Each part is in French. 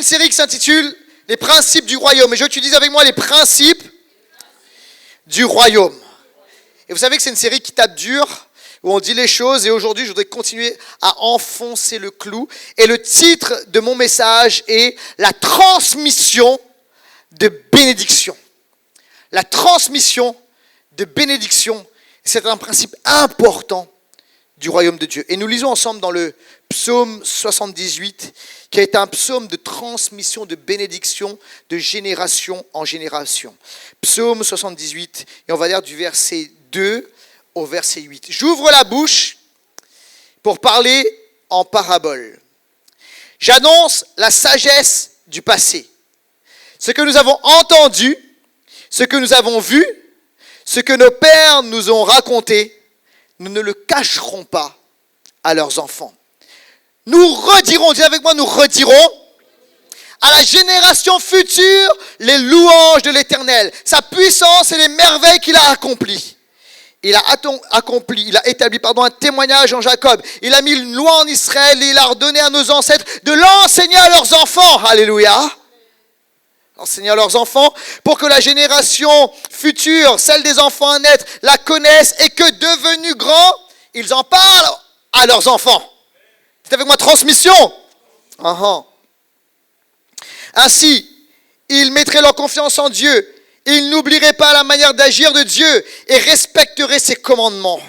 série qui s'intitule « Les principes du royaume ». Et je veux que tu dises avec moi les principes du royaume. Et vous savez que c'est une série qui tape dur, où on dit les choses. Et aujourd'hui, je voudrais continuer à enfoncer le clou. Et le titre de mon message est « La transmission de bénédiction ». La transmission de bénédiction, c'est un principe important du royaume de Dieu. Et nous lisons ensemble dans le psaume 78, qui est un psaume de transmission de bénédiction de génération en génération. Psaume 78, et on va lire du verset 2 au verset 8. J'ouvre la bouche pour parler en parabole. J'annonce la sagesse du passé. Ce que nous avons entendu, ce que nous avons vu, ce que nos pères nous ont raconté, nous ne le cacherons pas à leurs enfants. Nous redirons, dis avec moi, nous redirons à la génération future les louanges de l'Éternel, sa puissance et les merveilles qu'il a accomplies. Il a établi un témoignage en Jacob. Il a mis une loi en Israël et il a ordonné à nos ancêtres de l'enseigner à leurs enfants. Alléluia. Enseigner à leurs enfants pour que la génération future, celle des enfants à naître, la connaissent et que devenus grands, ils en parlent à leurs enfants. C'est avec moi, transmission. Ainsi, ils mettraient leur confiance en Dieu. Ils n'oublieraient pas la manière d'agir de Dieu et respecteraient ses commandements.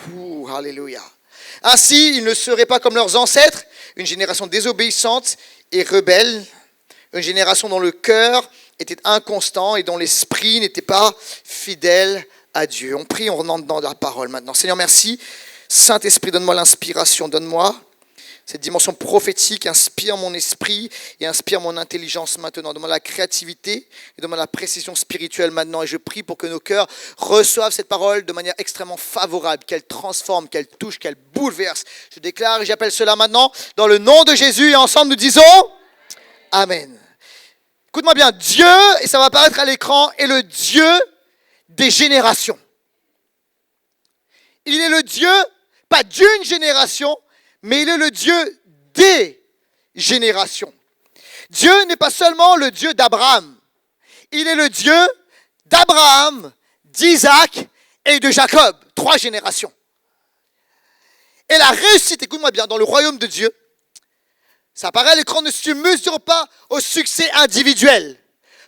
Alléluia. Ainsi, ils ne seraient pas comme leurs ancêtres, une génération désobéissante et rebelle, une génération dont le cœur était inconstant et dont l'esprit n'était pas fidèle à Dieu. On prie, on rentre dans la parole maintenant. Seigneur, merci. Saint-Esprit, donne-moi l'inspiration, donne-moi cette dimension prophétique, inspire mon esprit et inspire mon intelligence maintenant. Donne-moi la créativité et donne-moi la précision spirituelle maintenant. Et je prie pour que nos cœurs reçoivent cette parole de manière extrêmement favorable, qu'elle transforme, qu'elle touche, qu'elle bouleverse. Je déclare et j'appelle cela maintenant dans le nom de Jésus et ensemble nous disons Amen. Écoute-moi bien, Dieu, et ça va apparaître à l'écran, est le Dieu des générations. Il est le Dieu, pas d'une génération, mais il est le Dieu des générations. Dieu n'est pas seulement le Dieu d'Abraham. Il est le Dieu d'Abraham, d'Isaac et de Jacob. 3 générations. Et la réussite, écoute-moi bien, dans le royaume de Dieu, ça apparaît à l'écran, ne se mesure pas au succès individuel.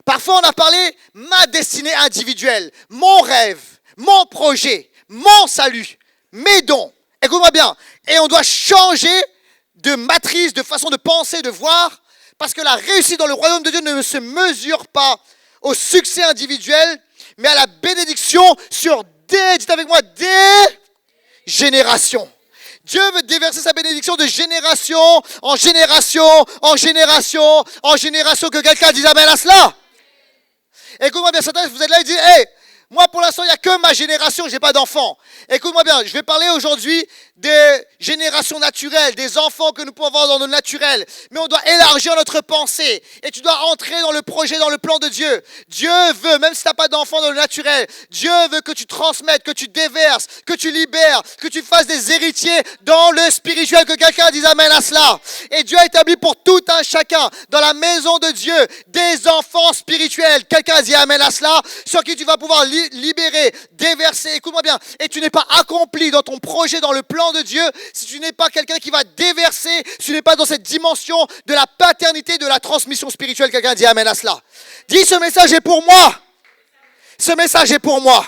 Parfois, on a parlé ma destinée individuelle, mon rêve, mon projet, mon salut, mes dons. Écoute-moi bien. Et on doit changer de matrice, de façon de penser, de voir, parce que la réussite dans le royaume de Dieu ne se mesure pas au succès individuel, mais à la bénédiction sur dites avec moi, des générations. Dieu veut déverser sa bénédiction de génération en génération, en génération, en génération. Que quelqu'un dise amen à cela. Écoute-moi bien, certains, vous êtes là et dites, hey, moi pour l'instant, il n'y a que ma génération, je n'ai pas d'enfants. Écoute-moi bien, je vais parler aujourd'hui des générations naturelles, des enfants que nous pouvons avoir dans le naturel. Mais on doit élargir notre pensée. Et tu dois entrer dans le projet, dans le plan de Dieu. Dieu veut, même si tu n'as pas d'enfants dans le naturel, Dieu veut que tu transmettes, que tu déverses, que tu libères, que tu fasses des héritiers dans le spirituel. Que quelqu'un dise amen à cela. Et Dieu a établi pour tout un chacun, dans la maison de Dieu, des enfants spirituels. Quelqu'un dit amen à cela, sur qui tu vas pouvoir libérer, déverser. Écoute-moi bien. Et tu n'es pas accompli dans ton projet, dans le plan de Dieu, si tu n'es pas quelqu'un qui va déverser, si tu n'es pas dans cette dimension de la paternité, de la transmission spirituelle. Quelqu'un dit amen à cela. Dis, ce message est pour moi. Ce message est pour moi.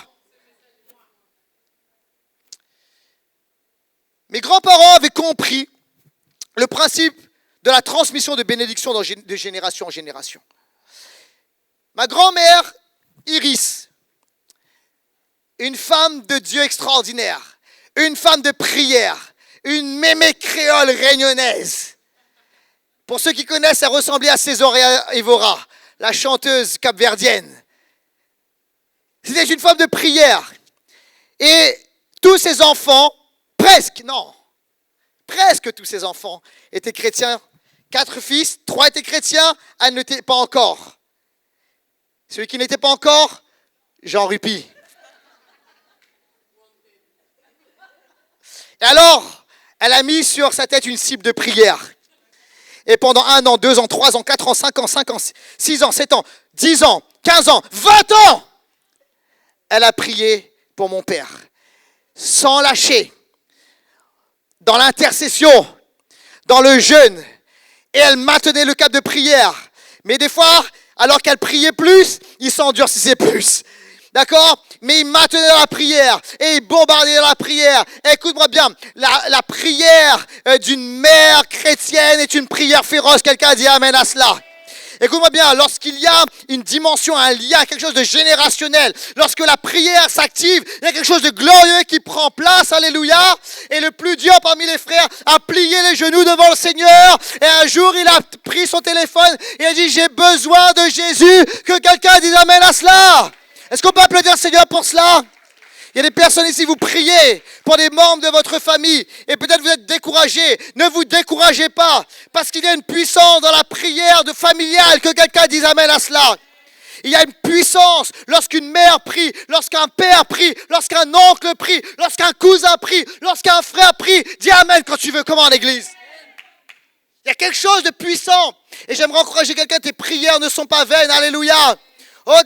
Mes grands-parents avaient compris le principe de la transmission de bénédiction de génération en génération. Ma grand-mère, Iris, une femme de Dieu extraordinaire, une femme de prière, une mémé créole réunionnaise. Pour ceux qui connaissent, elle ressemblait à César Evora, la chanteuse capverdienne. C'était une femme de prière. Et tous ses enfants, presque tous ses enfants étaient chrétiens. 4 fils, 3 étaient chrétiens, elle n'était pas encore. Celui qui n'était pas encore, Jean Rupi. Et alors, elle a mis sur sa tête une cible de prière. Et pendant 1 an, 2 ans, 3 ans, 4 ans, 5 ans, 6 ans, 7 ans, 10 ans, 15 ans, 20 ans, elle a prié pour mon père. Sans lâcher. Dans l'intercession, dans le jeûne. Et elle maintenait le cap de prière. Mais des fois, alors qu'elle priait plus, il s'endurcissait plus. D'accord? Mais il maintenait la prière et il bombardait la prière. Écoute-moi bien, la prière d'une mère chrétienne est une prière féroce. Quelqu'un a dit amen à cela. Écoute-moi bien, lorsqu'il y a une dimension, un lien, quelque chose de générationnel, lorsque la prière s'active, il y a quelque chose de glorieux qui prend place, alléluia. Et le plus dur parmi les frères a plié les genoux devant le Seigneur. Et un jour, il a pris son téléphone et a dit, j'ai besoin de Jésus. Que quelqu'un dise amen à cela. Est-ce qu'on peut applaudir le Seigneur pour cela? Il y a des personnes ici, vous priez pour des membres de votre famille et peut-être vous êtes découragés. Ne vous découragez pas parce qu'il y a une puissance dans la prière de familiale. Que quelqu'un dise amen à cela. Il y a une puissance lorsqu'une mère prie, lorsqu'un père prie, lorsqu'un oncle prie, lorsqu'un cousin prie, lorsqu'un frère prie. Dis amen quand tu veux. Comment en l'église? Il y a quelque chose de puissant. Et j'aimerais encourager quelqu'un, tes prières ne sont pas vaines. Alléluia. Oh,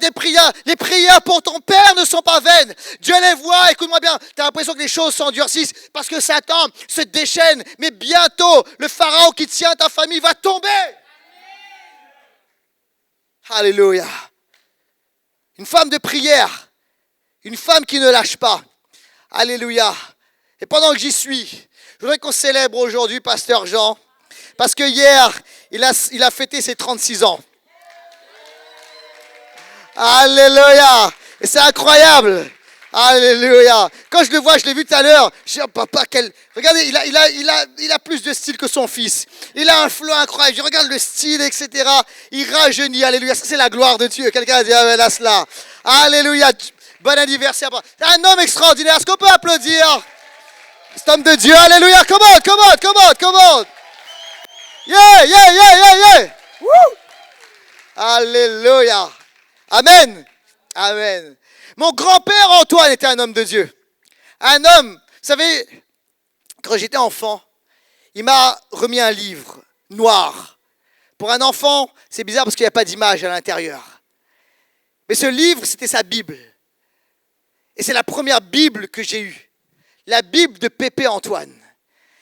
les prières pour ton père ne sont pas vaines. Dieu les voit, écoute-moi bien. Tu as l'impression que les choses s'endurcissent parce que Satan se déchaîne. Mais bientôt, le pharaon qui tient ta famille va tomber. Alléluia. Une femme de prière. Une femme qui ne lâche pas. Alléluia. Et pendant que j'y suis, je voudrais qu'on célèbre aujourd'hui Pasteur Jean. Parce que hier, il a fêté ses 36 ans. Alléluia. Et c'est incroyable. Alléluia. Quand je le vois, je l'ai vu tout à l'heure. Je dis, oh, papa, regardez, il a plus de style que son fils. Il a un flow incroyable. Je regarde le style, etc. Il rajeunit. Alléluia. Ça, c'est la gloire de Dieu. Quelqu'un a dit, amen à cela. Alléluia. Bon anniversaire. Un homme extraordinaire. Est-ce qu'on peut applaudir cet homme de Dieu? Alléluia. Come on. Yeah. Woo. Alléluia. Amen. Mon grand-père Antoine était un homme de Dieu. Un homme, vous savez, quand j'étais enfant, il m'a remis un livre noir. Pour un enfant, c'est bizarre parce qu'il n'y a pas d'image à l'intérieur. Mais ce livre, c'était sa Bible. Et c'est la première Bible que j'ai eue. La Bible de Pépé Antoine.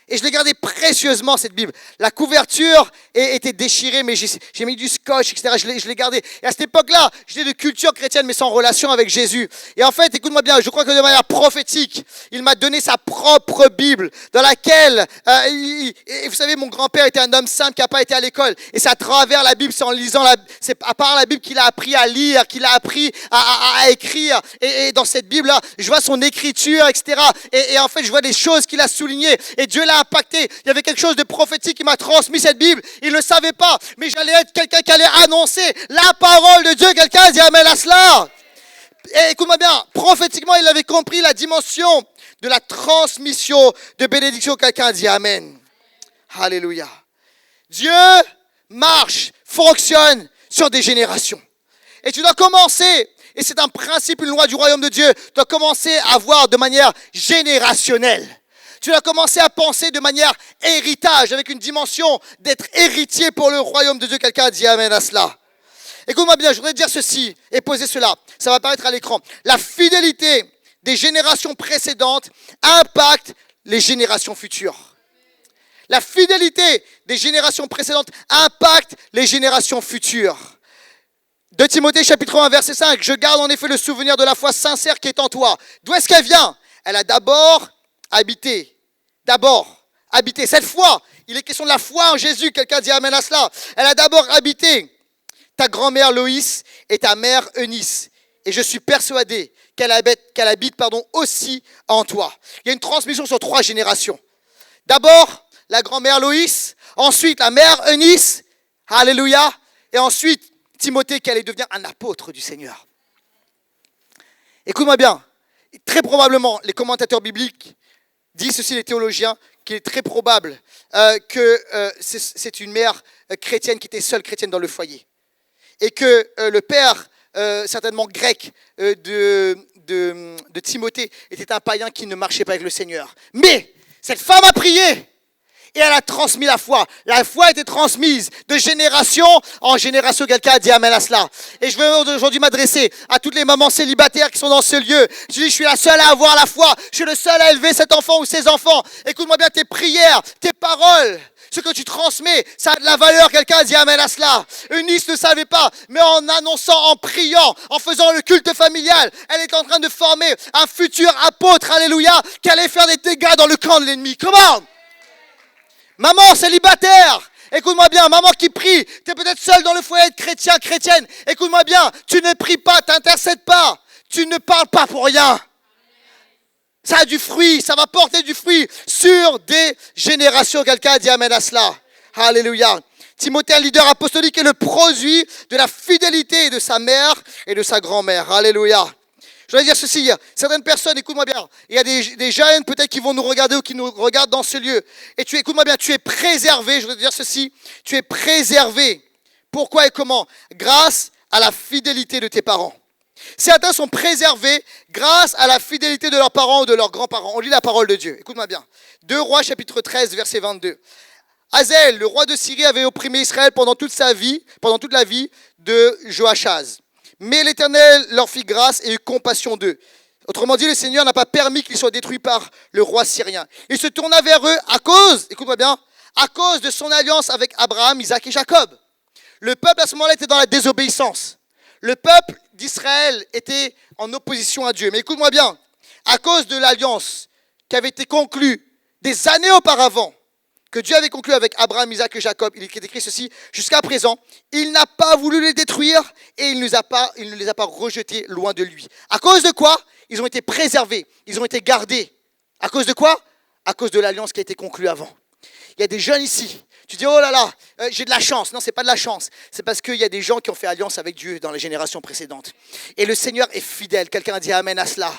Et je l'ai gardée précieusement, cette Bible. La couverture était déchirée, mais j'ai mis du scotch, etc. Je l'ai gardée. Et à cette époque-là, j'étais de culture chrétienne, mais sans relation avec Jésus. Et en fait, écoute-moi bien, je crois que de manière prophétique, il m'a donné sa propre Bible, dans laquelle, et vous savez, mon grand-père était un homme simple qui n'a pas été à l'école. Et c'est à travers la Bible, c'est en lisant c'est à part la Bible qu'il a appris à lire, qu'il a appris à écrire. Et dans cette Bible-là, je vois son écriture, etc. Et en fait, je vois des choses qu'il a soulignées. Et Dieu l'a impacté. Il y avait quelque chose de prophétique qui m'a transmis cette Bible. Il ne le savait pas, mais j'allais être quelqu'un qui allait annoncer la parole de Dieu. Quelqu'un dit amen à cela. Et écoute-moi bien, prophétiquement, il avait compris la dimension de la transmission de bénédiction. Quelqu'un dit amen. Alléluia. Dieu marche, fonctionne sur des générations. Et tu dois commencer, et c'est un principe, une loi du royaume de Dieu, tu dois commencer à voir de manière générationnelle. Tu dois commencer à penser de manière héritage, avec une dimension d'être héritier pour le royaume de Dieu. Quelqu'un a dit amen à cela. Écoute-moi bien, je voudrais dire ceci et poser cela. Ça va apparaître à l'écran. La fidélité des générations précédentes impacte les générations futures. La fidélité des générations précédentes impacte les générations futures. 2 Timothée chapitre 1 verset 5. Je garde en effet le souvenir de la foi sincère qui est en toi. D'où est-ce qu'elle vient? Elle a d'abord habité. Cette foi, il est question de la foi en Jésus. Quelqu'un dit amen à cela. Elle a d'abord habité ta grand-mère Loïs et ta mère Eunice. Et je suis persuadé qu'elle habite aussi en toi. Il y a une transmission sur 3 générations. D'abord, la grand-mère Loïs. Ensuite, la mère Eunice. Alléluia. Et ensuite, Timothée qui allait devenir un apôtre du Seigneur. Écoute-moi bien. Très probablement, les commentateurs bibliques disent ceci, les théologiens, qu'il est très probable que c'est une mère chrétienne qui était seule chrétienne dans le foyer. Et que le père, certainement grec, de Timothée, était un païen qui ne marchait pas avec le Seigneur. Mais cette femme a prié. et elle a transmis la foi. La foi a été transmise de génération en génération. Quelqu'un a dit amen à cela. Et je veux aujourd'hui m'adresser à toutes les mamans célibataires qui sont dans ce lieu. Je dis, je suis la seule à avoir la foi. Je suis le seul à élever cet enfant ou ces enfants. Écoute-moi bien, tes prières, tes paroles, ce que tu transmets, ça a de la valeur. Quelqu'un a dit amen à cela. Eunice ne savait pas, mais en annonçant, en priant, en faisant le culte familial, elle est en train de former un futur apôtre, alléluia, qui allait faire des dégâts dans le camp de l'ennemi. Comment? Maman célibataire, écoute-moi bien, maman qui prie, tu es peut-être seule dans le foyer de chrétien, chrétienne. Écoute-moi bien, tu ne pries pas, tu n'intercèdes pas, tu ne parles pas pour rien. Ça a du fruit, ça va porter du fruit sur des générations. Quelqu'un a dit amen à cela. Alléluia. Timothée, un leader apostolique, est le produit de la fidélité de sa mère et de sa grand-mère. Alléluia. Je voudrais dire ceci, certaines personnes, écoute-moi bien, il y a des jeunes peut-être qui vont nous regarder ou qui nous regardent dans ce lieu. Et écoute-moi bien, tu es préservé, je voudrais dire ceci, tu es préservé. Pourquoi et comment? Grâce à la fidélité de tes parents. Certains sont préservés grâce à la fidélité de leurs parents ou de leurs grands-parents. On lit la parole de Dieu. Écoute-moi bien. 2 Rois, chapitre 13, verset 22. Hazaël, le roi de Syrie, avait opprimé Israël pendant toute la vie de Joachaz. Mais l'Éternel leur fit grâce et eut compassion d'eux. Autrement dit, le Seigneur n'a pas permis qu'ils soient détruits par le roi syrien. Il se tourna vers eux à cause, écoute-moi bien, à cause de son alliance avec Abraham, Isaac et Jacob. Le peuple à ce moment-là était dans la désobéissance. Le peuple d'Israël était en opposition à Dieu. Mais écoute-moi bien, à cause de l'alliance qui avait été conclue des années auparavant, que Dieu avait conclu avec Abraham, Isaac et Jacob, il est écrit ceci, jusqu'à présent, il n'a pas voulu les détruire et il ne les a pas rejetés loin de lui. À cause de quoi? Ils ont été préservés, ils ont été gardés. À cause de quoi? À cause de l'alliance qui a été conclue avant. Il y a des jeunes ici. Tu dis, oh là là, j'ai de la chance. Non, ce n'est pas de la chance. C'est parce qu'il y a des gens qui ont fait alliance avec Dieu dans les générations précédentes. Et le Seigneur est fidèle. Quelqu'un a dit amen à cela.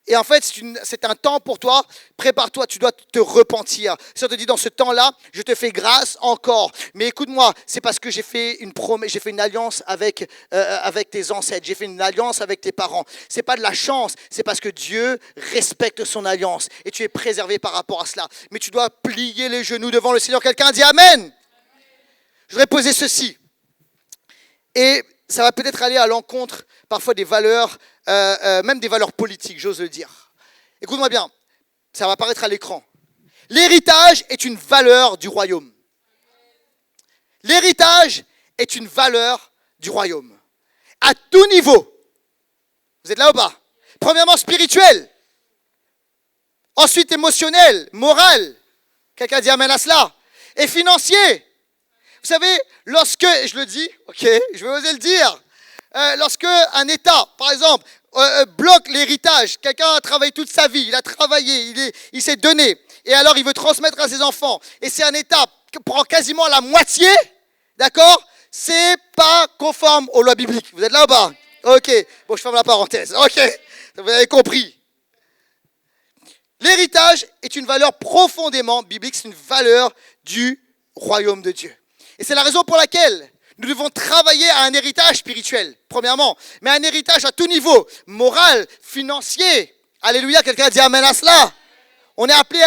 Et en fait, c'est un temps pour toi. Prépare-toi, tu dois te repentir. Si on te dit dans ce temps-là, je te fais grâce encore. Mais écoute-moi, c'est parce que j'ai fait une promesse, j'ai fait une alliance avec tes ancêtres. J'ai fait une alliance avec tes parents. C'est pas de la chance, c'est parce que Dieu respecte son alliance. Et tu es préservé par rapport à cela. Mais tu dois plier les genoux devant le Seigneur. Quelqu'un dit amen. Je voudrais poser ceci. Et ça va peut-être aller à l'encontre parfois des valeurs, même des valeurs politiques, j'ose le dire. Écoute-moi bien, ça va apparaître à l'écran. L'héritage est une valeur du royaume. L'héritage est une valeur du royaume. À tout niveau. Vous êtes là ou pas? Premièrement, spirituel. Ensuite, émotionnel, moral. Quelqu'un dit amen à cela. Et financier. Vous savez, lorsque, je le dis, ok, je vais oser le dire, lorsque un État, par exemple, bloque l'héritage, quelqu'un a travaillé toute sa vie, il a travaillé, il s'est donné, et alors il veut transmettre à ses enfants, et c'est un État qui prend quasiment la moitié, d'accord? C'est pas conforme aux lois bibliques. Vous êtes là ou pas? Ok, bon, je ferme la parenthèse. Ok, vous avez compris. L'héritage est une valeur profondément biblique, c'est une valeur du royaume de Dieu. Et c'est la raison pour laquelle nous devons travailler à un héritage spirituel, premièrement, mais un héritage à tout niveau, moral, financier. Alléluia, quelqu'un a dit amen à cela. On est appelé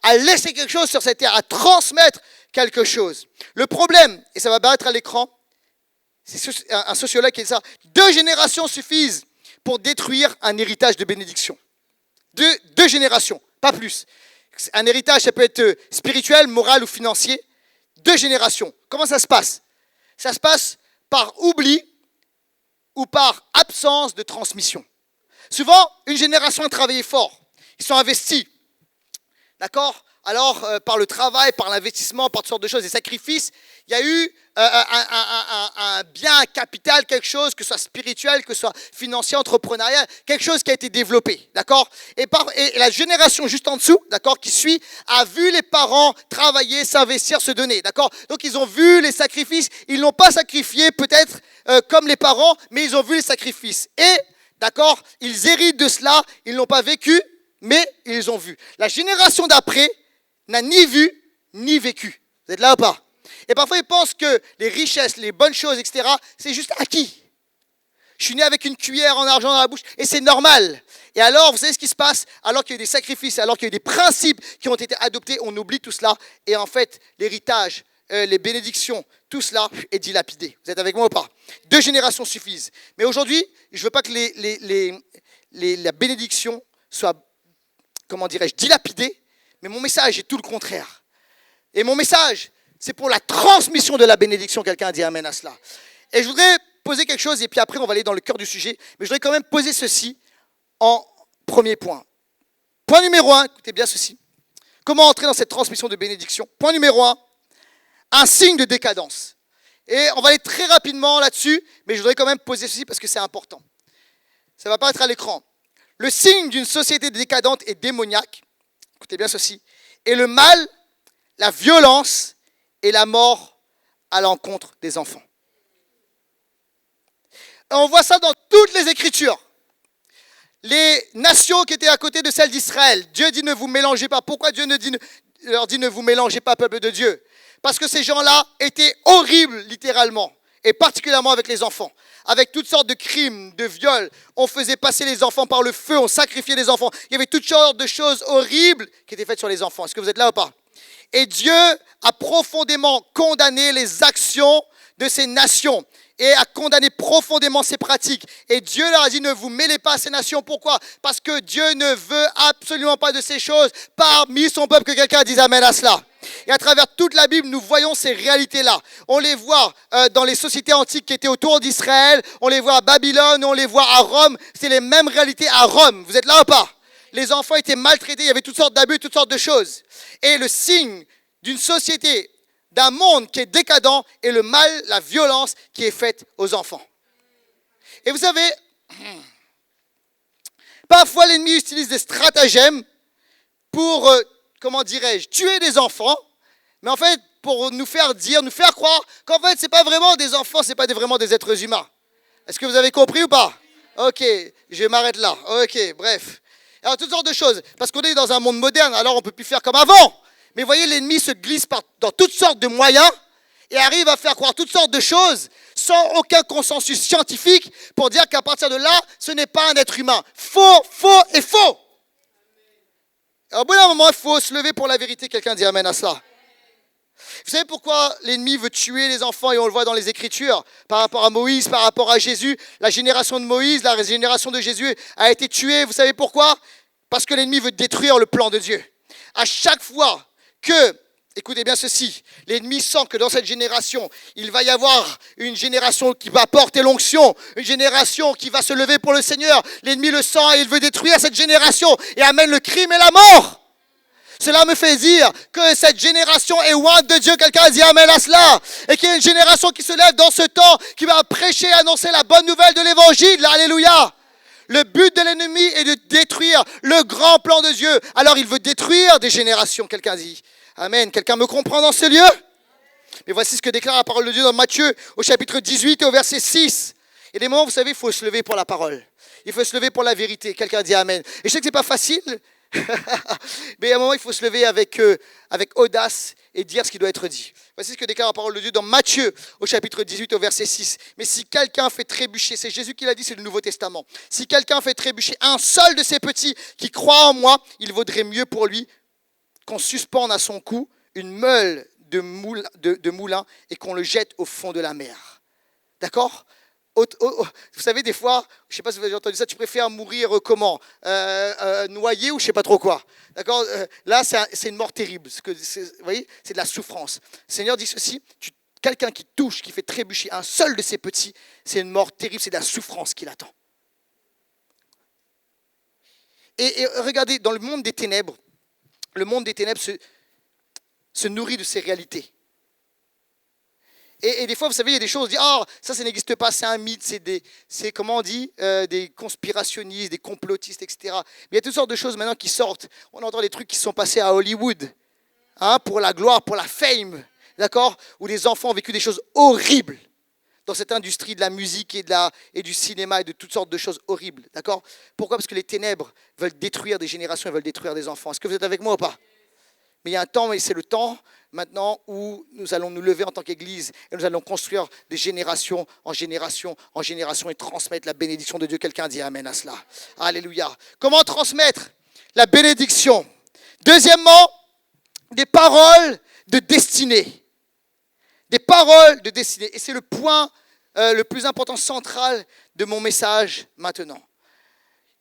à laisser quelque chose sur cette terre, à transmettre quelque chose. Le problème, et ça va apparaître à l'écran, c'est un sociologue qui dit ça, 2 générations suffisent pour détruire un héritage de bénédiction. Deux générations, pas plus. Un héritage, ça peut être spirituel, moral ou financier. 2 générations. Comment ça se passe? Ça se passe par oubli ou par absence de transmission. Souvent, une génération a travaillé fort. Ils sont investis. D'accord? Alors, par le travail, par l'investissement, par toutes sortes de choses, des sacrifices, il y a eu un bien capital, quelque chose, que ce soit spirituel, que ce soit financier, entrepreneurial, quelque chose qui a été développé, d'accord? Et la génération juste en dessous, d'accord, qui suit, a vu les parents travailler, s'investir, se donner, d'accord? Donc, ils ont vu les sacrifices, ils n'ont pas sacrifié peut-être comme les parents, mais ils ont vu les sacrifices. Et, d'accord, ils héritent de cela, ils ne l'ont pas vécu, mais ils les ont vus. La génération d'après n'a ni vu, ni vécu. Vous êtes là ou pas? Et parfois, ils pensent que les richesses, les bonnes choses, etc., c'est juste acquis. Je suis né avec une cuillère en argent dans la bouche et c'est normal. Et alors, vous savez ce qui se passe? Alors qu'il y a eu des sacrifices, alors qu'il y a eu des principes qui ont été adoptés, on oublie tout cela. Et en fait, l'héritage, les bénédictions, tout cela est dilapidé. Vous êtes avec moi ou pas? 2 générations suffisent. Mais aujourd'hui, je ne veux pas que la bénédiction soit, comment dirais-je, dilapidée. Mais mon message est tout le contraire. Et mon message, c'est pour la transmission de la bénédiction. Quelqu'un a dit amen à cela. Et je voudrais poser quelque chose, et puis après, on va aller dans le cœur du sujet. Mais je voudrais quand même poser ceci en premier point. Point numéro 1, écoutez bien ceci. Comment entrer dans cette transmission de bénédiction? Point numéro 1, un signe de décadence. Et on va aller très rapidement là-dessus, mais je voudrais quand même poser ceci parce que c'est important. Ça va pas être à l'écran. Le signe d'une société décadente et démoniaque, écoutez bien ceci, est le mal, la violence et la mort à l'encontre des enfants. Et on voit ça dans toutes les Écritures. Les nations qui étaient à côté de celles d'Israël, Dieu dit ne vous mélangez pas. Pourquoi Dieu leur dit ne vous mélangez pas, peuple de Dieu? Parce que ces gens-là étaient horribles, littéralement, et particulièrement avec les enfants. Avec toutes sortes de crimes, de viols, on faisait passer les enfants par le feu, on sacrifiait les enfants. Il y avait toutes sortes de choses horribles qui étaient faites sur les enfants. Est-ce que vous êtes là ou pas? Et Dieu a profondément condamné les actions de ces nations et a condamné profondément ces pratiques. Et Dieu leur a dit, ne vous mêlez pas à ces nations. Pourquoi? Parce que Dieu ne veut absolument pas de ces choses parmi son peuple. Que quelqu'un dise amen à cela. Et à travers toute la Bible, nous voyons ces réalités-là. On les voit dans les sociétés antiques qui étaient autour d'Israël, on les voit à Babylone, on les voit à Rome. C'est les mêmes réalités à Rome. Vous êtes là ou pas? Les enfants étaient maltraités, il y avait toutes sortes d'abus, toutes sortes de choses. Et le signe d'une société, d'un monde qui est décadent est le mal, la violence qui est faite aux enfants. Et vous savez, parfois l'ennemi utilise des stratagèmes pour, comment dirais-je, tuer des enfants, mais en fait pour nous faire croire qu'en fait c'est pas vraiment des enfants, c'est pas vraiment des êtres humains. Est-ce que vous avez compris ou pas? Ok, je m'arrête là. Ok, bref. Alors toutes sortes de choses, parce qu'on est dans un monde moderne, alors on peut plus faire comme avant. Mais voyez, l'ennemi se glisse dans toutes sortes de moyens et arrive à faire croire toutes sortes de choses sans aucun consensus scientifique pour dire qu'à partir de là, ce n'est pas un être humain. Faux, faux et faux. Et au bout d'un moment, il faut se lever pour la vérité. Quelqu'un dit amen à cela. Vous savez pourquoi l'ennemi veut tuer les enfants et on le voit dans les Écritures par rapport à Moïse, par rapport à Jésus. La génération de Moïse, la génération de Jésus a été tuée. Vous savez pourquoi? Parce que l'ennemi veut détruire le plan de Dieu. À chaque fois que, écoutez bien ceci, l'ennemi sent que dans cette génération, il va y avoir une génération qui va porter l'onction, une génération qui va se lever pour le Seigneur. L'ennemi le sent et il veut détruire cette génération et amène le crime et la mort. Cela me fait dire que cette génération est loin de Dieu. Quelqu'un a dit amen à cela. Et qu'il y a une génération qui se lève dans ce temps, qui va prêcher, annoncer la bonne nouvelle de l'évangile. Alléluia. Le but de l'ennemi est de détruire le grand plan de Dieu. Alors il veut détruire des générations. Quelqu'un dit amen. Quelqu'un me comprend dans ce lieu? Mais voici ce que déclare la parole de Dieu dans Matthieu au chapitre 18 et au verset 6. Il y a des moments, vous savez, il faut se lever pour la parole. Il faut se lever pour la vérité. Quelqu'un dit amen. Et je sais que ce n'est pas facile. Mais à un moment, il faut se lever avec audace et dire ce qui doit être dit. Voici ce que déclare la parole de Dieu dans Matthieu, au chapitre 18, au verset 6. Mais si quelqu'un fait trébucher, c'est Jésus qui l'a dit, c'est le Nouveau Testament. Si quelqu'un fait trébucher un seul de ces petits qui croient en moi, il vaudrait mieux pour lui qu'on suspende à son cou une meule de moulin et qu'on le jette au fond de la mer. D'accord ? Vous savez, des fois, je ne sais pas si vous avez entendu ça, tu préfères mourir comment? Noyé ou je ne sais pas trop quoi. D'accord? Là, c'est une mort terrible. Vous voyez, c'est de la souffrance. Le Seigneur dit ceci, quelqu'un qui touche, qui fait trébucher un seul de ses petits, c'est une mort terrible, c'est de la souffrance qui l'attend. Et regardez, dans le monde des ténèbres se nourrit de ces réalités. Et des fois, vous savez, il y a des choses, on dit, ça n'existe pas, c'est un mythe, c'est comment on dit, des conspirationnistes, des complotistes, etc. Mais il y a toutes sortes de choses maintenant qui sortent. On entend des trucs qui sont passés à Hollywood, pour la gloire, pour la fame, d'accord? Où les enfants ont vécu des choses horribles dans cette industrie de la musique et du cinéma et de toutes sortes de choses horribles, d'accord? Pourquoi? Parce que les ténèbres veulent détruire des générations, elles veulent détruire des enfants. Est-ce que vous êtes avec moi ou pas? Mais il y a un temps, et c'est le temps maintenant où nous allons nous lever en tant qu'Église et nous allons construire de génération en génération en génération et transmettre la bénédiction de Dieu. Quelqu'un dit Amen à cela. Alléluia. Comment transmettre la bénédiction? Deuxièmement, des paroles de destinée. Des paroles de destinée. Et c'est le point le plus important, central de mon message maintenant.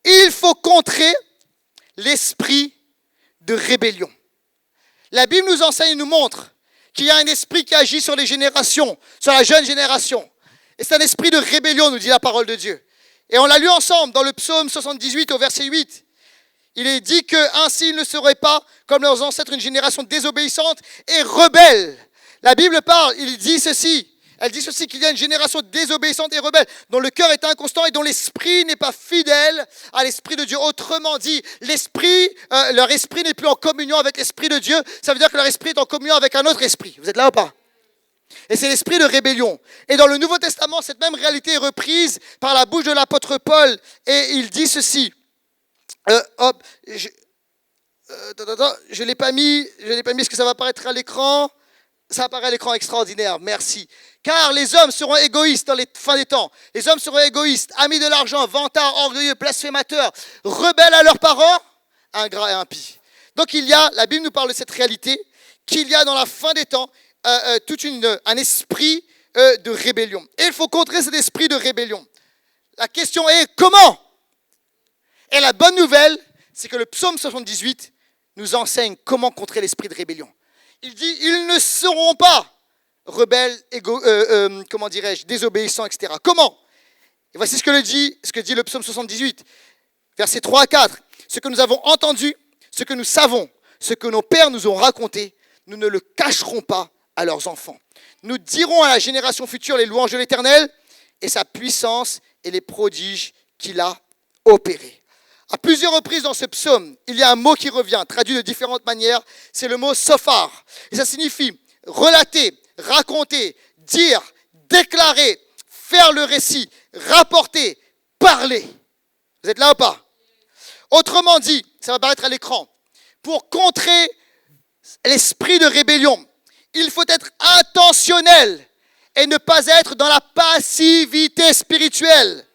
Il faut contrer l'esprit de rébellion. La Bible nous enseigne et nous montre qu'il y a un esprit qui agit sur les générations, sur la jeune génération. Et c'est un esprit de rébellion, nous dit la parole de Dieu. Et on l'a lu ensemble dans le psaume 78 au verset 8. Il est dit qu'ainsi ils ne seraient pas, comme leurs ancêtres, une génération désobéissante et rebelle. La Bible parle, elle dit ceci qu'il y a une génération désobéissante et rebelle, dont le cœur est inconstant et dont l'esprit n'est pas fidèle à l'esprit de Dieu. Autrement dit, leur esprit n'est plus en communion avec l'esprit de Dieu. Ça veut dire que leur esprit est en communion avec un autre esprit. Vous êtes là ou pas? Et c'est l'esprit de rébellion. Et dans le Nouveau Testament, cette même réalité est reprise par la bouche de l'apôtre Paul. Et il dit ceci. Je ne l'ai pas mis. Est-ce que ça va apparaître à l'écran? Ça apparaît à l'écran, extraordinaire, merci. Car les hommes seront égoïstes dans les fins des temps. Les hommes seront égoïstes, amis de l'argent, vantards, orgueilleux, blasphémateurs, rebelles à leurs parents, ingrats et impies. Donc la Bible nous parle de cette réalité, qu'il y a dans la fin des temps un esprit de rébellion. Et il faut contrer cet esprit de rébellion. La question est comment? Et la bonne nouvelle, c'est que le psaume 78 nous enseigne comment contrer l'esprit de rébellion. Il dit, ils ne seront pas rebelles, désobéissants, etc. Comment? Et voici ce que dit le psaume 78, versets 3 à 4. Ce que nous avons entendu, ce que nous savons, ce que nos pères nous ont raconté, nous ne le cacherons pas à leurs enfants. Nous dirons à la génération future les louanges de l'Éternel et sa puissance et les prodiges qu'il a opérés. À plusieurs reprises dans ce psaume, il y a un mot qui revient, traduit de différentes manières, c'est le mot sophar. Et ça signifie relater, raconter, dire, déclarer, faire le récit, rapporter, parler. Vous êtes là ou pas? Autrement dit, ça va apparaître à l'écran, pour contrer l'esprit de rébellion, il faut être intentionnel et ne pas être dans la passivité spirituelle.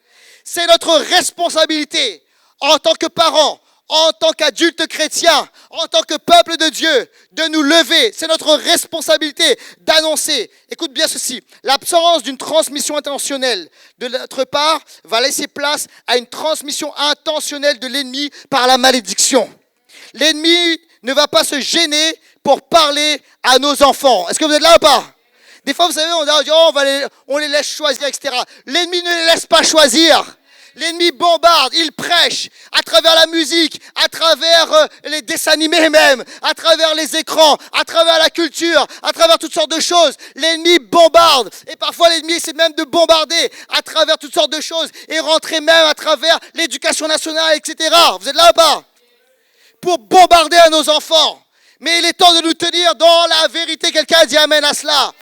C'est notre responsabilité en tant que parents, en tant qu'adultes chrétiens, en tant que peuple de Dieu, de nous lever. C'est notre responsabilité d'annoncer. Écoute bien ceci, l'absence d'une transmission intentionnelle de notre part va laisser place à une transmission intentionnelle de l'ennemi par la malédiction. L'ennemi ne va pas se gêner pour parler à nos enfants. Est-ce que vous êtes là ou pas? Des fois, vous savez, on les laisse choisir, etc. L'ennemi ne les laisse pas choisir. L'ennemi bombarde, il prêche à travers la musique, à travers les dessins animés même, à travers les écrans, à travers la culture, à travers toutes sortes de choses. L'ennemi bombarde et parfois l'ennemi essaie même de bombarder à travers toutes sortes de choses et rentrer même à travers l'éducation nationale, etc. Vous êtes là ou pas? Pour bombarder à nos enfants. Mais il est temps de nous tenir dans la vérité. Quelqu'un dit amen à cela.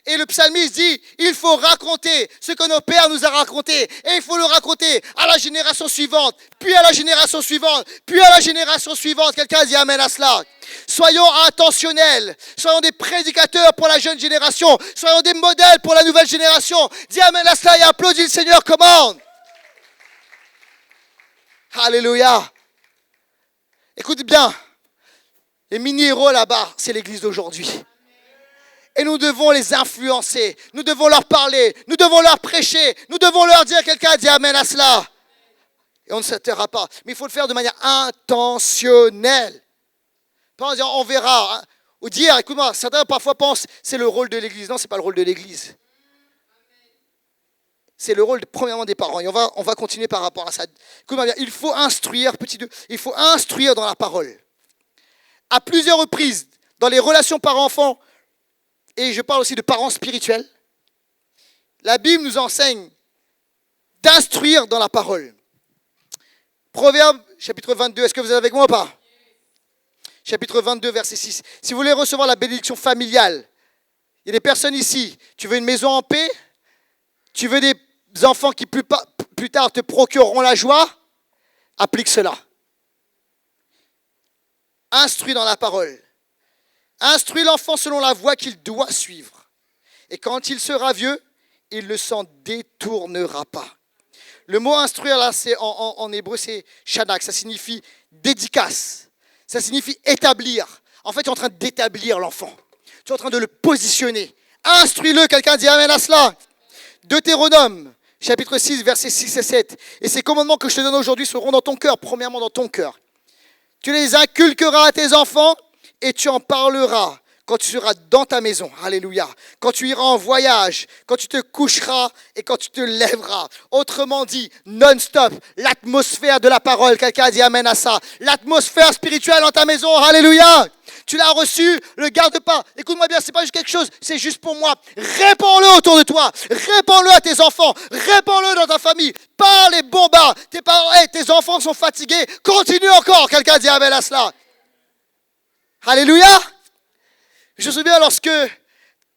Et le psalmiste dit, il faut raconter ce que nos pères nous ont raconté. Et il faut le raconter à la génération suivante, puis à la génération suivante, puis à la génération suivante. Quelqu'un dit amen à cela. Soyons intentionnels, soyons des prédicateurs pour la jeune génération, soyons des modèles pour la nouvelle génération. Dis amen à cela et applaudis le Seigneur, commande. Alléluia. Écoute bien, les mini-héros là-bas, c'est l'église d'aujourd'hui. Et nous devons les influencer, nous devons leur parler, nous devons leur prêcher, nous devons leur dire, quelqu'un dit amen à cela. Et on ne s'arrêtera pas. Mais il faut le faire de manière intentionnelle. Pas en disant on verra. Ou dire, écoute-moi, certains parfois pensent c'est le rôle de l'église. Non, ce n'est pas le rôle de l'église. C'est le rôle premièrement des parents. Et on va continuer par rapport à ça. Écoute-moi bien, il faut instruire, il faut instruire dans la parole. À plusieurs reprises, dans les relations parents-enfants, et je parle aussi de parents spirituels, la Bible nous enseigne d'instruire dans la parole. Proverbe, chapitre 22, est-ce que vous êtes avec moi ou pas? Chapitre 22, verset 6. Si vous voulez recevoir la bénédiction familiale, il y a des personnes ici, tu veux une maison en paix, tu veux des enfants qui plus tard te procureront la joie, applique cela. Instruis dans la parole. Instruis l'enfant selon la voie qu'il doit suivre. Et quand il sera vieux, il ne s'en détournera pas. Le mot instruire, là, en hébreu, c'est shadak. Ça signifie dédicace. Ça signifie établir. En fait, tu es en train d'établir l'enfant. Tu es en train de le positionner. Instruis-le. Quelqu'un dit amen à cela. Deutéronome, chapitre 6, versets 6 et 7. Et ces commandements que je te donne aujourd'hui seront dans ton cœur. Premièrement, dans ton cœur. Tu les inculqueras à tes enfants et tu en parleras quand tu seras dans ta maison. Alléluia. Quand tu iras en voyage, quand tu te coucheras et quand tu te lèveras. Autrement dit, non-stop, l'atmosphère de la parole. Quelqu'un a dit amen à ça. L'atmosphère spirituelle dans ta maison. Alléluia. Tu l'as reçu, le garde pas. Écoute-moi bien, c'est pas juste quelque chose, c'est juste pour moi. Répands-le autour de toi. Répands-le à tes enfants. Répands-le dans ta famille. Parle et bombarde. Tes enfants sont fatigués. Continue encore. Quelqu'un dit amen à cela. Alléluia. Je me souviens lorsque,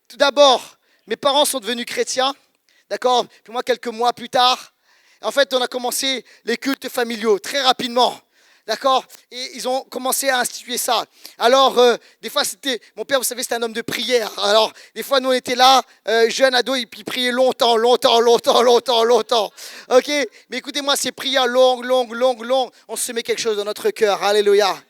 tout d'abord, mes parents sont devenus chrétiens, d'accord? Puis moi, quelques mois plus tard, en fait, on a commencé les cultes familiaux très rapidement, d'accord? Et ils ont commencé à instituer ça. Alors, des fois, mon père, vous savez, c'était un homme de prière. Alors, des fois, nous, on était là, jeunes ados, et puis il priait longtemps. Ok? Mais écoutez-moi, ces prières longues, on se met quelque chose dans notre cœur. Alléluia.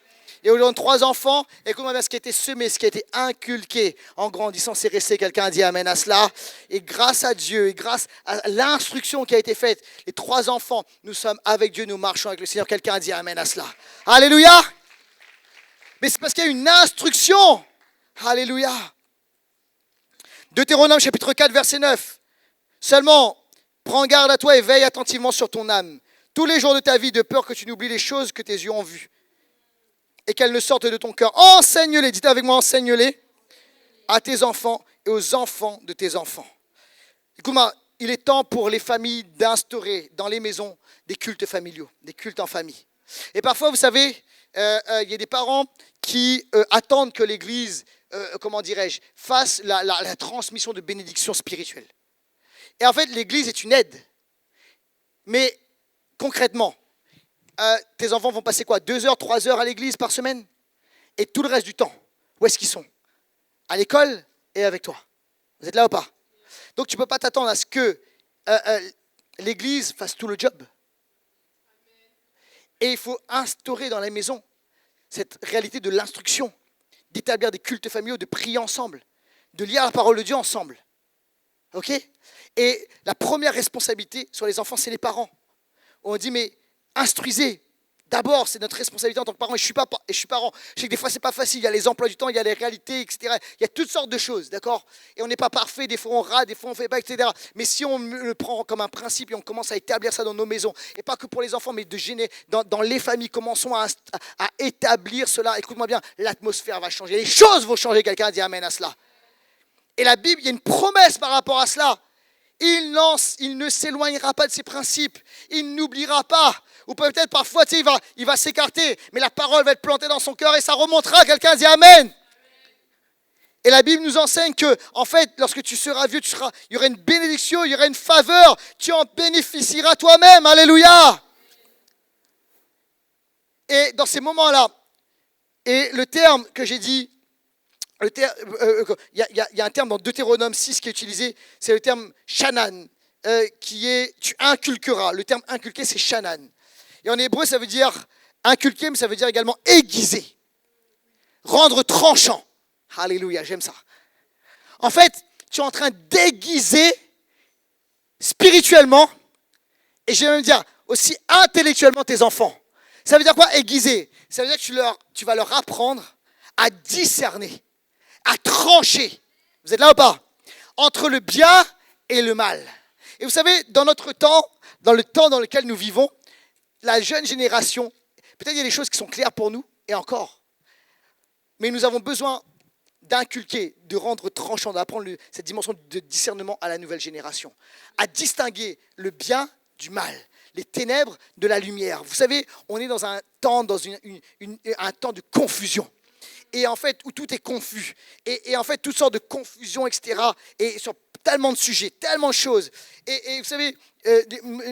Et au lieu de 3 enfants, écoute-moi bien, ce qui a été semé, ce qui a été inculqué en grandissant, c'est resté. Quelqu'un a dit amen à cela. Et grâce à Dieu, et grâce à l'instruction qui a été faite, les 3 enfants, nous sommes avec Dieu, nous marchons avec le Seigneur. Quelqu'un a dit amen à cela. Alléluia. Mais c'est parce qu'il y a une instruction. Alléluia. Deutéronome chapitre 4, verset 9. Seulement, prends garde à toi et veille attentivement sur ton âme, tous les jours de ta vie, de peur que tu n'oublies les choses que tes yeux ont vues et qu'elles ne sortent de ton cœur. Enseigne-les, dites avec moi, enseigne-les à tes enfants et aux enfants de tes enfants. Écoute-moi, il est temps pour les familles d'instaurer dans les maisons des cultes familiaux, des cultes en famille. Et parfois, vous savez, il y a des parents qui attendent que l'Église, fasse la transmission de bénédictions spirituelles. Et en fait, l'Église est une aide. Mais concrètement, tes enfants vont passer quoi, 2 heures, 3 heures à l'église par semaine? Et tout le reste du temps, où est-ce qu'ils sont? À l'école et avec toi. Vous êtes là ou pas? Donc tu ne peux pas t'attendre à ce que l'église fasse tout le job. Et il faut instaurer dans la maison cette réalité de l'instruction, d'établir des cultes familiaux, de prier ensemble, de lire la parole de Dieu ensemble. Ok? Et la première responsabilité sur les enfants, c'est les parents. On dit, mais instruisez. D'abord, c'est notre responsabilité en tant que parents. Et je suis parent. Je sais que des fois, c'est pas facile. Il y a les emplois du temps, il y a les réalités, etc. Il y a toutes sortes de choses, d'accord? Et on n'est pas parfait. Des fois, on rate, des fois, on fait pas, etc. Mais si on le prend comme un principe et on commence à établir ça dans nos maisons, et pas que pour les enfants, mais dans les familles, commençons à établir cela. Écoute-moi bien, l'atmosphère va changer. Les choses vont changer. Quelqu'un a dit amen à cela. Et la Bible, il y a une promesse par rapport à cela. Il ne s'éloignera pas de ses principes. Il n'oubliera pas. Ou peut-être parfois, il va s'écarter. Mais la parole va être plantée dans son cœur et ça remontera. Quelqu'un dit amen. Et la Bible nous enseigne que, en fait, lorsque tu seras vieux, il y aura une bénédiction, il y aura une faveur. Tu en bénéficieras toi-même. Alléluia. Et dans ces moments-là, et le terme que j'ai dit, il y a un terme dans Deutéronome 6 qui est utilisé, c'est le terme shanan, qui est tu inculqueras. Le terme inculquer, c'est shanan. Et en hébreu, ça veut dire inculquer, mais ça veut dire également aiguiser, rendre tranchant. Alléluia, j'aime ça. En fait, tu es en train d'aiguiser spirituellement, et je vais même dire aussi intellectuellement tes enfants. Ça veut dire quoi, aiguiser? Ça veut dire que tu vas leur apprendre à discerner, à trancher. Vous êtes là ou pas? Entre le bien et le mal. Et vous savez, dans notre temps, dans le temps dans lequel nous vivons, la jeune génération, peut-être il y a des choses qui sont claires pour nous, et encore. Mais nous avons besoin d'inculquer, de rendre tranchant, d'apprendre cette dimension de discernement à la nouvelle génération. À distinguer le bien du mal, les ténèbres de la lumière. Vous savez, on est dans un temps, un temps de confusion. et en fait, où tout est confus. Et en fait, toutes sortes de confusions, etc. Et sur tellement de sujets, tellement de choses. Et vous savez,